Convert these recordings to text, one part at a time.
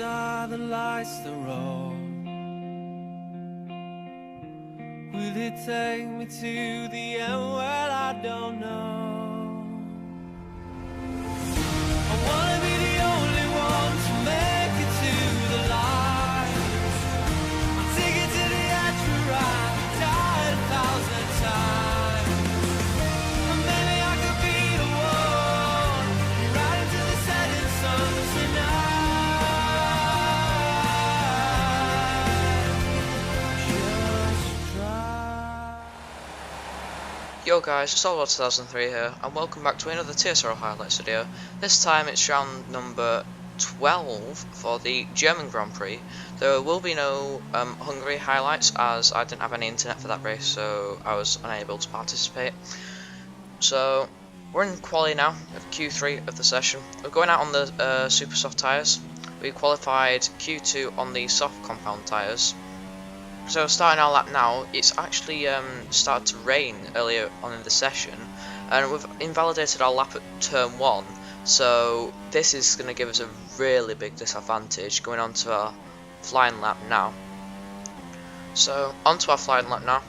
are the lights that roll? Will it take me to the end? Well, I don't know. I wanna be the only one to make it to the light. I'll take it to the edge where I've died 1,000 times. And maybe I could be the one right into the setting sun tonight. Yo guys, it's Elgato 2003 here, and welcome back to another TSRL highlights video. This time it's round number 12 for the German Grand Prix. There will be no Hungary highlights as I didn't have any internet for that race, so I was unable to participate. So we're in quali now of Q3 of the session. We're going out on the super soft tyres. We qualified Q2 on the soft compound tyres. So starting our lap now, it's actually started to rain earlier on in the session, and we've invalidated our lap at turn 1, so this is going to give us a really big disadvantage going on to our flying lap now. So onto our flying lap now,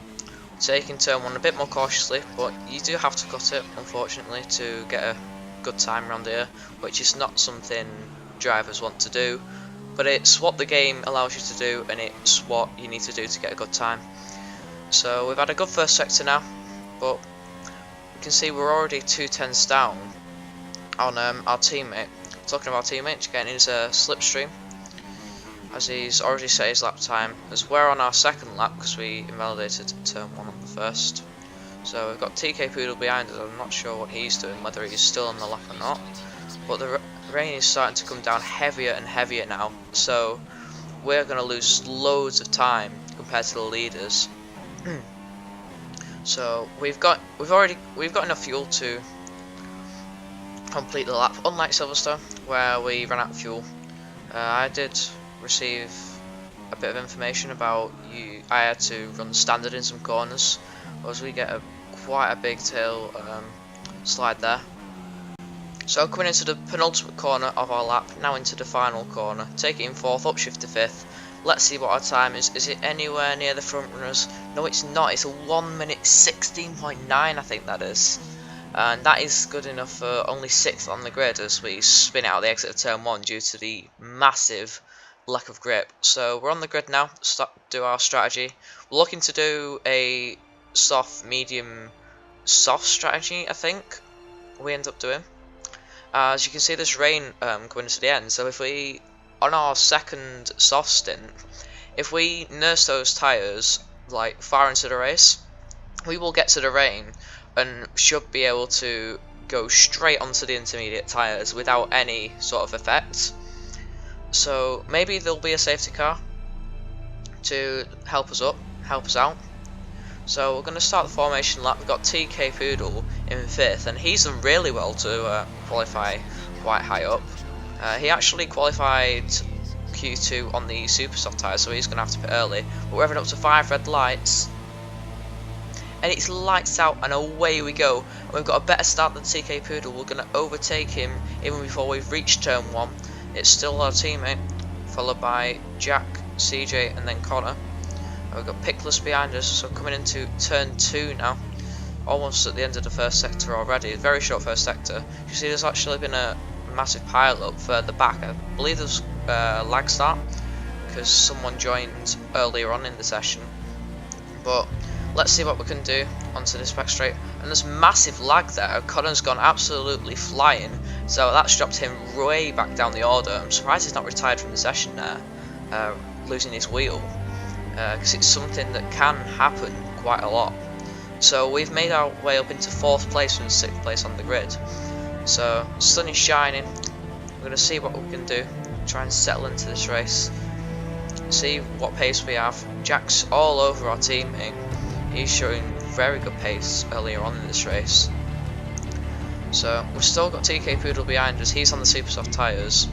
taking turn 1 a bit more cautiously, but you do have to cut it unfortunately to get a good time around here, which is not something drivers want to do. But it's what the game allows you to do, and it's what you need to do to get a good time. So we've had a good first sector now, but you can see we're already 2/10s down on our teammate. Talking about our teammate, getting his slipstream, as he's already set his lap time, as we're on our second lap because we invalidated turn 1 on the first. So we've got TK Poodle behind us. I'm not sure what he's doing, whether he's still on the lap or not. But the rain is starting to come down heavier and heavier now, so we're going to lose loads of time compared to the leaders. So we've got enough fuel to complete the lap, unlike Silverstone where we ran out of fuel. I did receive a bit of information about I had to run standard in some corners, as we get quite a big tail slide there. So coming into the penultimate corner of our lap, now into the final corner, take it in 4th, upshift to 5th. Let's see what our time is. Is it anywhere near the front runners? No, it's not. It's a 1 minute 16.9, I think that is. And that is good enough for only 6th on the grid as we spin out the exit of turn 1 due to the massive lack of grip. So we're on the grid now, do our strategy. We're looking to do a soft, medium, soft strategy, I think we end up doing. As you can see, there's rain coming to the end, so if we, on our second soft stint, if we nurse those tyres like far into the race, we will get to the rain and should be able to go straight onto the intermediate tyres without any sort of effect. So maybe there'll be a safety car to help us out. So we're going to start the formation lap. We've got TK Poodle in 5th, and he's done really well to qualify quite high up. He actually qualified Q2 on the super soft tyre, so he's going to have to pit early. But we're having up to 5 red lights, and it's lights out, and away we go. And we've got a better start than TK Poodle. We're going to overtake him even before we've reached turn 1. It's still our teammate, followed by Jack, CJ, and then Connor. We've got Pickless behind us, so coming into turn 2 now, almost at the end of the first sector already, a very short first sector. You see there's actually been a massive pile up further back. I believe there's a lag start because someone joined earlier on in the session, but let's see what we can do onto this back straight. And there's massive lag there. Connor's gone absolutely flying, so that's dropped him way back down the order. I'm surprised he's not retired from the session there, losing his wheel. Because it's something that can happen quite a lot. So we've made our way up into 4th place from 6th place on the grid. So sun is shining. We're going to see what we can do, try and settle into this race, see what pace we have. Jack's all over our teammate. He's showing very good pace earlier on in this race. So we've still got TK Poodle behind us. He's on the super soft tyres,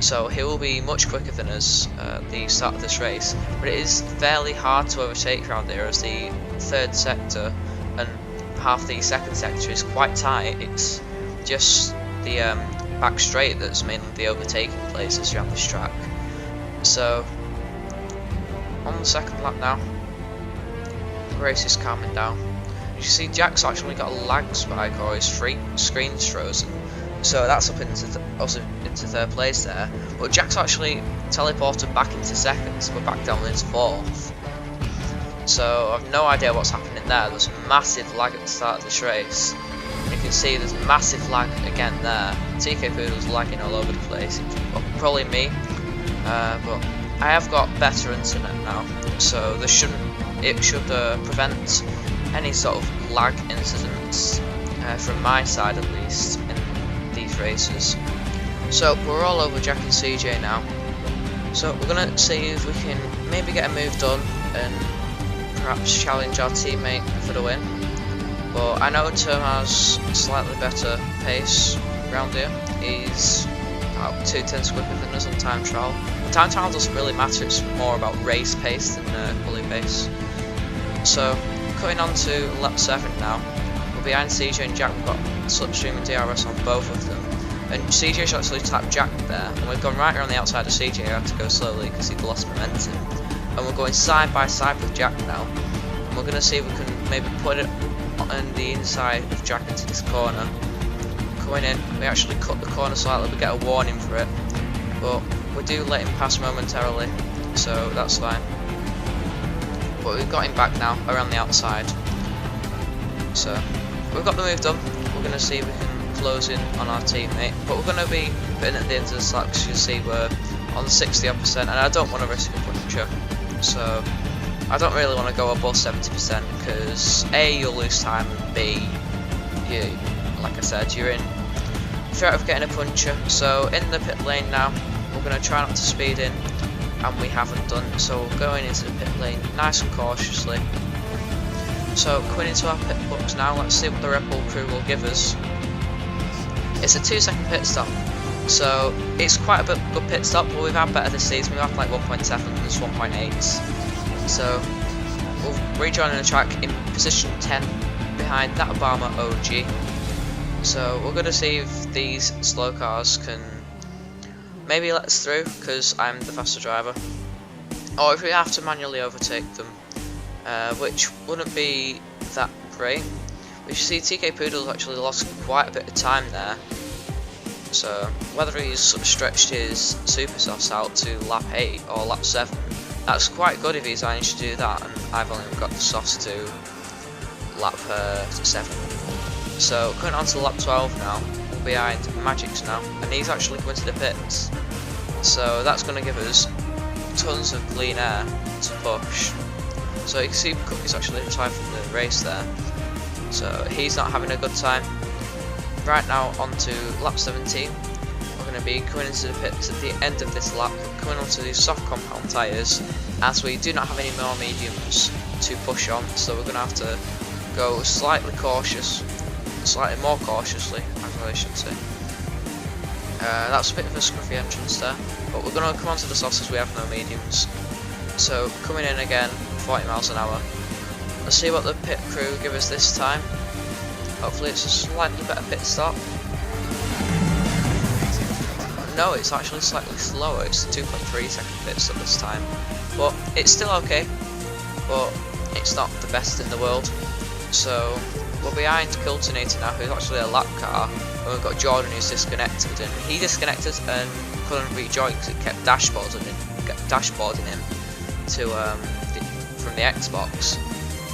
so he will be much quicker than us at the start of this race, but it is fairly hard to overtake around here as the 3rd sector and half the 2nd sector is quite tight. It's just the back straight that's mainly the overtaking places around this track. So on the second lap now, the race is calming down. You see Jack's actually got a lag spike, or his screen's frozen, so that's up into third place there. But Jack's actually teleported back into seconds, but back down into fourth. So I've no idea what's happening there. There's massive lag at the start of this race. And you can see there's massive lag again there. TK Poodle's lagging all over the place. Probably me, but I have got better internet now, so it should prevent any sort of lag incidents from my side at least in these races. So we're all over Jack and CJ now, so we're gonna see if we can maybe get a move done and perhaps challenge our teammate for the win. But I know Term has slightly better pace around here. He's about 2 tenths quicker than us on time trial. The time trial doesn't really matter, it's more about race pace than quali pace. So cutting on to lap 7 now, we're behind CJ and Jack. We've got slipstream and DRS on both of them, and CJ's actually tapped Jack there, and we've gone right around the outside of CJ. I have to go slowly because he'd lost momentum, and we're going side by side with Jack now, and we're going to see if we can maybe put it on the inside of Jack into this corner. Coming in, we actually cut the corner slightly, we get a warning for it, but we do let him pass momentarily, so that's fine. But we've got him back now around the outside, so we've got the move done. We're going to see if we can close in on our teammate, but we're going to be putting at the end of the slack because you see we're on 60% and I don't want to risk a puncture, so I don't really want to go above 70% because A, you'll lose time, and B, like I said, you're in threat of getting a puncture. So in the pit lane now, we're going to try not to speed in, and we haven't done, so we're going into the pit lane nice and cautiously. So coming into our pit box now, let's see what the Red Bull crew will give us. It's a 2-second pit stop, so it's quite a good pit stop, but we've had better this season. We've had like 1.7s, 1.8s. So we'll rejoin the track in position 10 behind that Obama OG. So we're going to see if these slow cars can maybe let us through because I'm the faster driver, or if we have to manually overtake them, which wouldn't be that great. We see TK Poodle's actually lost quite a bit of time there, so whether he's sort of stretched his super softs out to lap 8 or lap 7, that's quite good if he's managed to do that, and I've only got the softs to lap 7. So going on to lap 12 now, we're behind Magic's now, and he's actually coming to the pits, so that's going to give us tons of clean air to push. So you can see Cookie's actually retired from the race there, so he's not having a good time. Right now on to lap 17, we're going to be coming into the pits at the end of this lap, coming onto these soft compound tyres, as we do not have any more mediums to push on, so we're going to have to go slightly more cautiously, I should say. That's a bit of a scruffy entrance there, but we're going to come onto the softs as we have no mediums. So coming in again, 40 miles an hour. Let's see what the pit crew give us this time. Hopefully it's a slightly better pit stop. No, it's actually slightly slower. It's a 2.3 second pit stop this time, but it's still okay, but it's not the best in the world. So we're behind Kiltonator now, who's actually a lap car, and we've got Jordan who's disconnected, and he disconnected and couldn't rejoin because it kept dashboarding him to from the Xbox.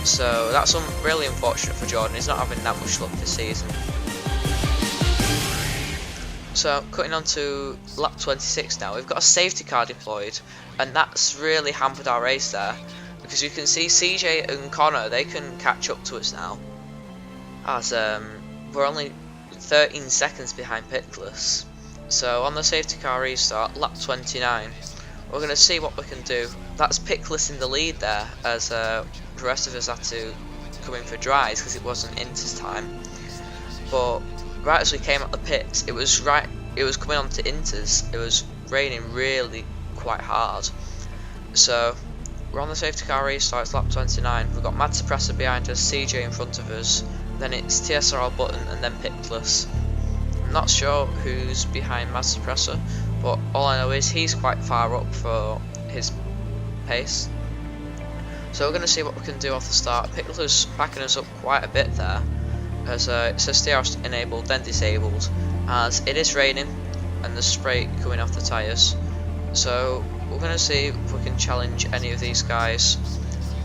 So that's really unfortunate for Jordan. He's not having that much luck this season. So cutting on to lap 26 now, we've got a safety car deployed, and that's really hampered our race there, because you can see CJ and Connor, they can catch up to us now, as we're only 13 seconds behind Pitless. So on the safety car restart, lap 29, we're going to see what we can do. That's Pitless in the lead there, as the rest of us had to come in for dries because it wasn't Inter's time. But right as we came up the pits, it was coming on to Inter's. It was raining really quite hard. So we're on the safety car restart, it's lap 29. We've got Mad Suppressor behind us, CJ in front of us, then it's TSRL Button, and then Pitless. I'm not sure who's behind Mad Suppressor, but all I know is he's quite far up for his pace. So we're going to see what we can do off the start. Pickler's backing us up quite a bit there, as it says DRS enabled then disabled, as it is raining and there's spray coming off the tyres. So we're going to see if we can challenge any of these guys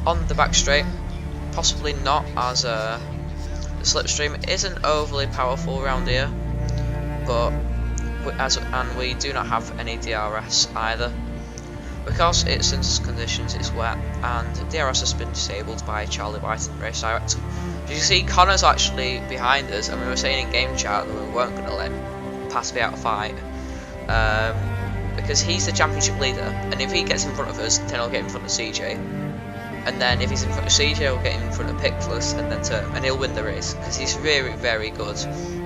on the back straight. Possibly not, as the slipstream isn't overly powerful around here, but and we do not have any DRS either. Because it's in conditions, it's wet, and DRS has been disabled by Charlie White in the race director. As you can see, Connor's actually behind us, and we were saying in game chat that we weren't going to let him pass me out of fight, because he's the championship leader, and if he gets in front of us, then I'll get in front of CJ, and then if he's in front of CJ, I'll get in front of Pickles, and then and he'll win the race, because he's very, very good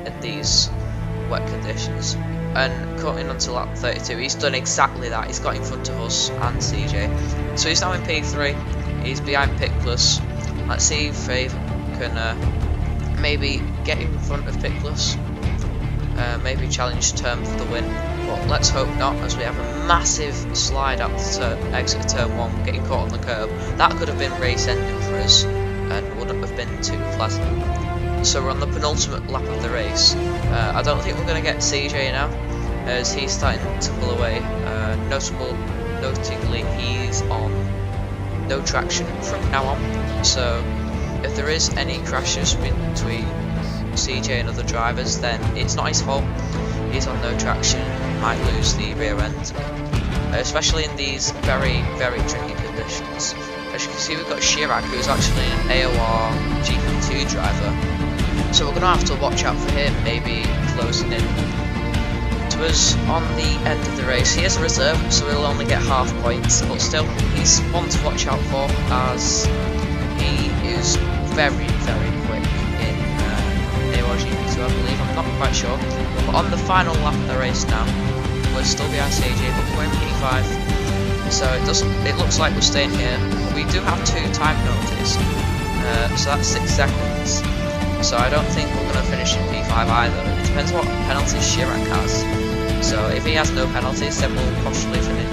at these wet conditions. And cutting onto lap 32, he's done exactly that. He's got in front of us and CJ. So he's now in P3. He's behind Pickless. Let's see if he can maybe get in front of Pickless. Maybe challenge Term for the win. But let's hope not, as we have a massive slide out to exit turn 1, getting caught on the curb. That could have been race ending for us and wouldn't have been too pleasant. So we're on the penultimate lap of the race. I don't think we're going to get CJ now, as he's starting to pull away. Notably, he's on no traction from now on. So if there is any crashes between CJ and other drivers, then it's not his fault. He's on no traction, might lose the rear end, especially in these very, very tricky conditions. As you can see, we've got Chirac, who's actually an AOR GP2 driver. So we're going to have to watch out for him, maybe closing in to us on the end of the race. He is a reserve, so he'll only get half points, but still, he's one to watch out for, as he is very, very quick in AORGP2, I believe. I'm not quite sure. But on the final lap of the race now, we're still behind CJ, but we're in P5. So it looks like we're staying here. We do have 2 time penalties, so that's 6 seconds. So I don't think we're going to finish in P5 either. It depends what penalties Chirac has. So if he has no penalties, then we'll possibly finish.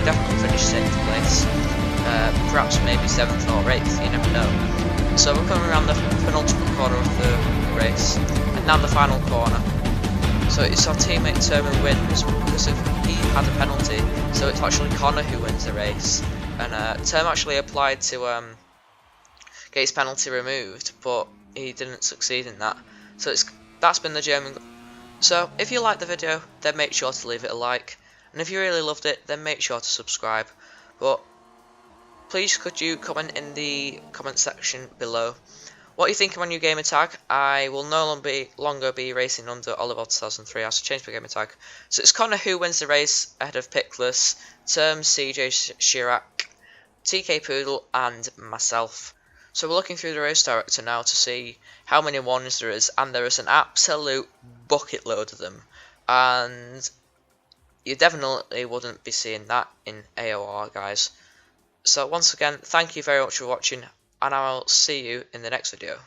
Definitely finish 6th place. Perhaps maybe 7th or 8th. You never know. So we're coming around the penultimate corner of the race, and now the final corner. So it's our teammate Term who wins because he had a penalty. So it's actually Connor who wins the race, and Term actually applied to get his penalty removed, but he didn't succeed in that. So that's been the German. So if you liked the video, then make sure to leave it a like, and if you really loved it, then make sure to subscribe. But please could you comment in the comment section below what you think of my new gamer tag. I will no longer be racing under Oliver 2003. I have to change my gamer tag. So it's Connor who wins the race ahead of Pickless, Term, CJ Chirac, TK Poodle, and myself. So we're looking through the race director now to see how many ones there is, and there is an absolute bucket load of them, and you definitely wouldn't be seeing that in AOR, guys. So once again, thank you very much for watching, and I'll see you in the next video.